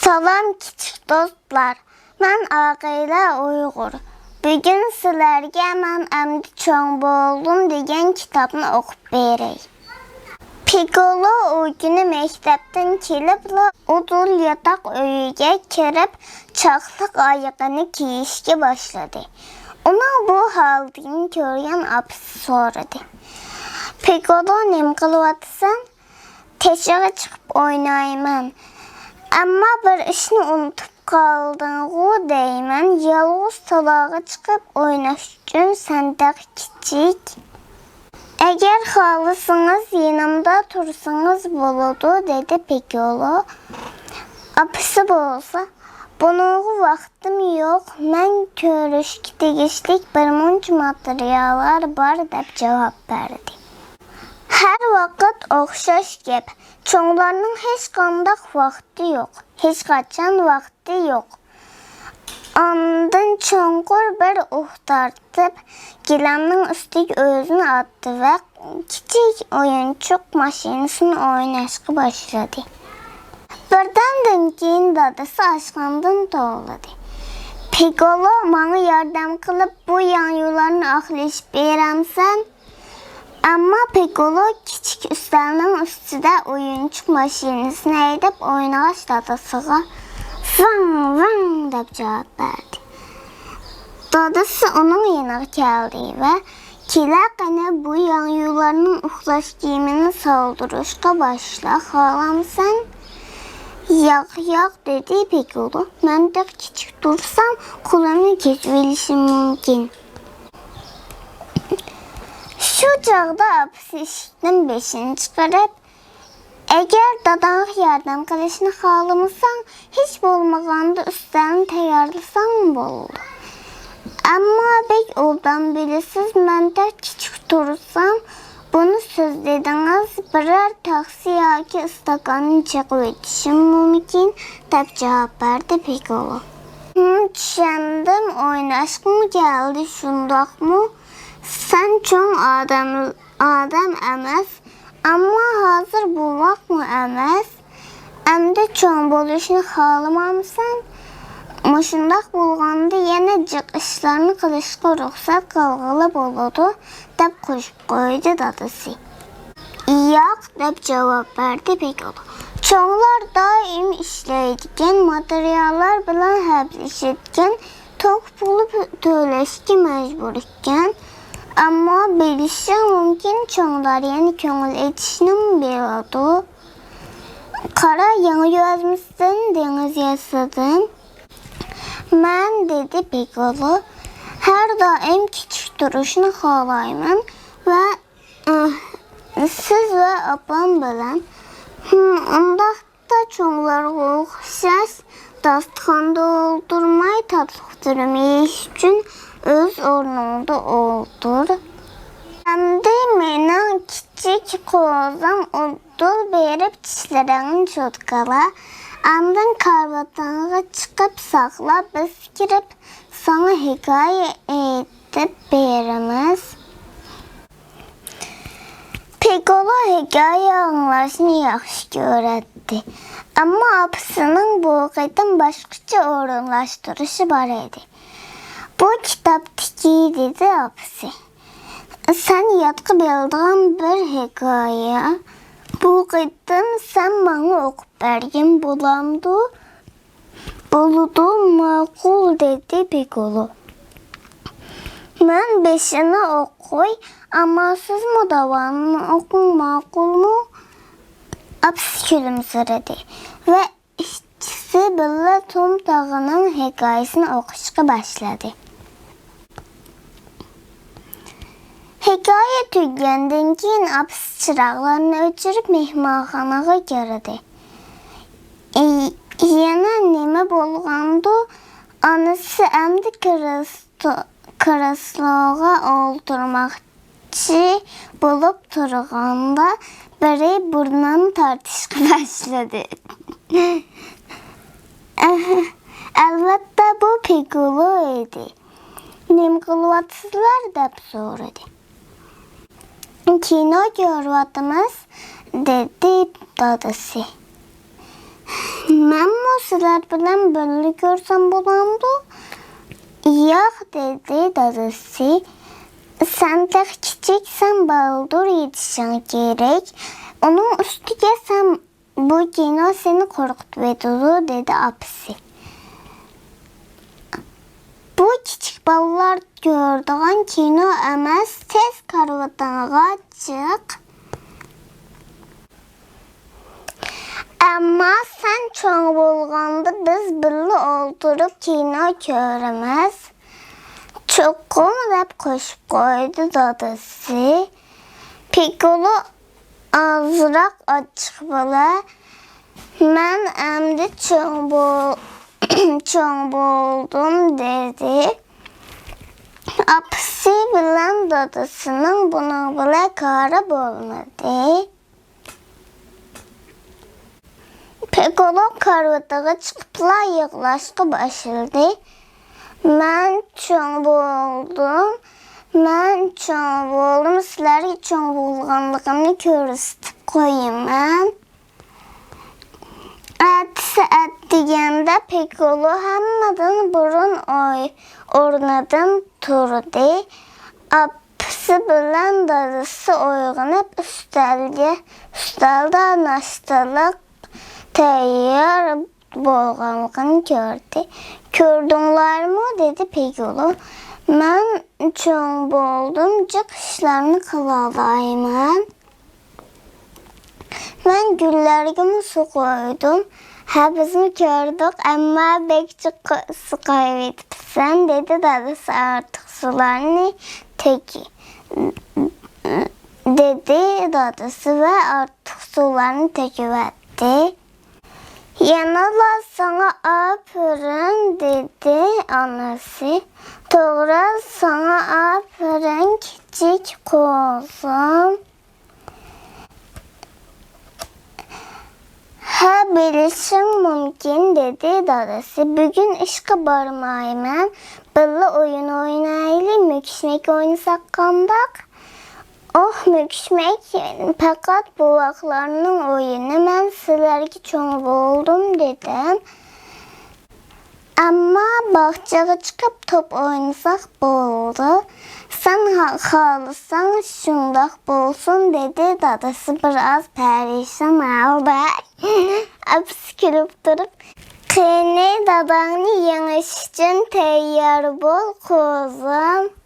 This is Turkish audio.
Salam kiçik dostlar, mən Ağayla Uyğur. Bugün sizlərə mən Əmdi Çoğboğlum degan kitabını oxub verək. Piccolo o günü məktəbdən kelib, odul yataq öyüyə kirib, çaxlıq ayağını giyişə başladı. Ona bu halını görən apisi soradı. Piccolo, nem qılıvatsan? Teşəyə çıxıb oynayman. Amma bir işini unutub qaldığını deyimən, yalğız talağa çıxıb oynaş üçün səndəq kiçik. Əgər xalısınız yanımda tursanız buludu, dedi Piccolo. Apisi bu olsa, bunun vaxtım yox, mən görüşkü tegişlik bir munc materiallar var, deyib cavab verdi. Hər vaxt oxşaş gəp, çoğlarının heç qandaq vaxtı yox, heç qaçan vaxtı yox. Andın çoğur bir uxtartıb, gilənin üstük özünü atdı və kiçik oyuncaq maşinisini oynaşqı başladı. Birdən dönkeyin dadısı aşqandan doğuladı. Piccolo, mənə yardım qılıb bu yan yollarını axleşib verəmsən? Amma Piccolo kiçik üstəlinin üstüdə oyuncaq maşinisini edib oynaş dadısığa vang deyib cavab verdi. Dadısı onun yanına gəldi və kilaqəni bu yan yollarının uxlaş giyimini saldırışqa başla. Xalam sən? Yağ dedi Piccolo. Mən də kiçik dursam kulağını keçvelişim mümkün. Şu çağda apisi işikdən beşini çıxarıb, əgər dadanıq yardım qilishini xalımısan, heç bolmağanda üstəlini təyarlısan mı oldu? Amma bək oldan bilisiz, mən də kiçik dursam, bunu söz dediniz, birer taksi yaki istakanın çəqib etişim mümkün, deyib cavab verdi Piccolo. Düşəndim, oynaşıq mı gəldi, şundaq mı? Sən çox adam əməz, amma hazır bulmaq mı əməz? Əmdə çox boluşunu xalımamısan? Mışındaq bulğanda yenə çıxışlarını qılışqa ruxsat qalğılı boludu, deyib qoydu dadısı. Yox, deyib cavab verdi Piccolo. Çoğlar daim işləyirkən, materiallar bilan həbləşirkən, tox pulu töləşki məcbur ikən, amma bilişək mümkün çoğlar yeni köngül etişinin bir oldu. Qara yeni yazmışsın, deniz yasadın. Mən, dedi Piccolo, hər daim kiçik duruşunu xalayman və siz və abam bilən. Ondaq da çoğlar oxşas, dastıxanda oldurmay tatlıqdırım yeyiş üçün öz ornunda oldur. Əmdi mənə kiçik qozam odul verib çişlərinin çotqala. Əmdən karvatanlığa çıxıb saxla, biz girib sana hikayə edib verimiz. Piccolo hikayə anlayışını yaxşı öyrətdi. Amma apısının bu qaydan başqaca orunlaşdırışı var idi. Bu kitab tiki, dedi apisi. Sən yadqı bildiğin bir hikayə. Bu qaydan sən mənə oxub bərgin bulamdı. Buludu, maqul, dedi Piccolo. Mən beşini oxuy, amma siz mi davamını oxun maqul mu? Apisi gülümsədi və ikisi birlə Tom Dağının hekayəsini oxuşqa başladı. Hekayə tügəndən keyin apisi çıraqlarını öçürüb mehmanxanağa girdi. Yenə nemə bolğandı, anası əmdi krasloğa oldurmaqçı bulub turğanda biri burnunu tartışqı başladı. Əlbəttə bu Piccolo idi. Nem qılvatsızlar deyib soradı. Kino görvatımız, dedi dadısı. Mən mi sizler bilen böyle görsem bulamdı. Yok dedi dadası. Sen tek küçüksen baldur yetişen gerek. Onun üstüne sen bu kino seni korkutmadı dedi apisi. Bu küçük ballar gördüğün kino emas tez karvatanağa çık. Ama sen çok bulğanda biz birli oturup kino göremez. Çok komudap koşup koydu dadası. Piccolo azırak açık bala. Ben emdi çok buldum dedi. Apisi bilen dadasının buna bile karab olmadı. Piccolo karvatağa çıkıpla yığlaşqa başladı. Ben çok buldum. Sizleri çok bulğanlığımı görüstüp koyayım ben. Ertesi etdigende Piccolo hemmadan burun ornadan turdu. Apisi bilen dadısı oyğanıp üstəldə naştalıq təyyar bolğanlığını gördü. Gördünler mi dedi Piccolo. Ben çok buldum. Çıkışlarını kılalayım. Ben güllerimi su koydum. Hepsini gördük ama bekçi su kaybetip sen dedi dadısı artık sularını teki. Dedi dadısı ve artık sularını tekivetti. Yanala sana aferin dedi anası. Doğru sana aferin küçük kuzum. Ha bilişim mümkün dedi dadası. Bugün işe barmayım ben. Böyle oyun oynayalım. Mükşmek oynasak kandak. Oh mükşmek fakat bu vaklarının oyunu ben sizlerki çok buldum dedim. Ama bahçeye çıkıp top oynasak oldu. Sen halısan şundak bolsun dedi dadası biraz perişan oldu. Apis gülüp durup seni dadanı yanış için teyyar bol kuzum.